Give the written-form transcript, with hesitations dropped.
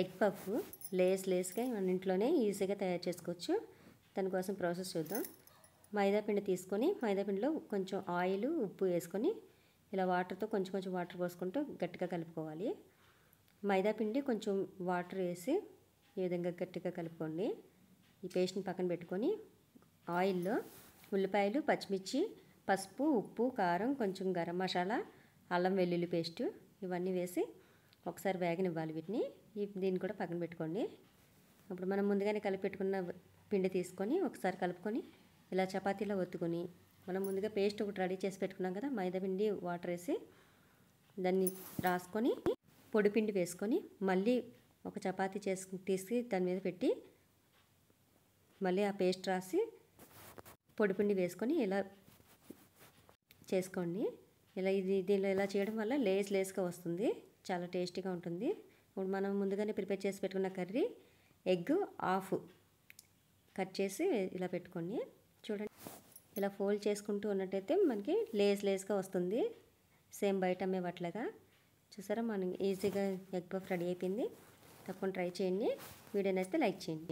Egg puff లేస్గా మన ఇంట్లోనే ఈజీగా తయారు చేసుకోవచ్చు. దానికోసం ప్రాసెస్ చూద్దాం. మైదా పిండి తీసుకొని మైదా పిండిలో కొంచెం ఆయిల్, ఉప్పు వేసుకొని ఇలా వాటర్తో కొంచెం వాటర్ పోసుకుంటూ గట్టిగా కలుపుకోవాలి. మైదా పిండి కొంచెం వాటర్ వేసి ఈ విధంగా గట్టిగా కలుపుకోండి. ఈ పేస్ట్ని పక్కన పెట్టుకొని ఆయిల్లో ఉల్లిపాయలు, పచ్చిమిర్చి, పసుపు, ఉప్పు, కారం, కొంచెం గరం మసాలా, అల్లం వెల్లుల్లి పేస్టు ఇవన్నీ వేసి ఒకసారి వేగనివ్వాలి. దీన్ని కూడా పక్కన పెట్టుకోండి. అప్పుడు మనం ముందుగానే కలిపి పెట్టుకున్న పిండి తీసుకొని ఒకసారి కలుపుకొని ఇలా చపాతీలో ఒత్తుకొని మనం ముందుగా పేస్ట్ ఒకటి రెడీ చేసి పెట్టుకున్నాం కదా, మైదా పిండి వాటర్ వేసి దాన్ని రాసుకొని పొడి పిండి వేసుకొని మళ్ళీ ఒక చపాతీ తీసి దాని మీద పెట్టి మళ్ళీ ఆ పేస్ట్ రాసి పొడి పిండి వేసుకొని ఇలా చేసుకోండి. దీనిలో ఇలా చేయడం వల్ల లేస్గా వస్తుంది, చాలా టేస్టీగా ఉంటుంది. ఇప్పుడు మనం ముందుగానే ప్రిపేర్ చేసి పెట్టుకున్న కర్రీ ఎగ్ హాఫ్ కట్ చేసి ఇలా పెట్టుకోండి. చూడండి, ఇలా ఫోల్డ్ చేసుకుంటూ ఉన్నట్టయితే మనకి లేస్గా వస్తుంది, సేమ్ బయట అమ్మే వాటిలాగా. చూసారా, మనం ఈజీగా ఎగ్ పఫ్ రెడీ అయిపోయింది. తప్పకుండా ట్రై చేయండి. వీడియో నచ్చితే లైక్ చేయండి.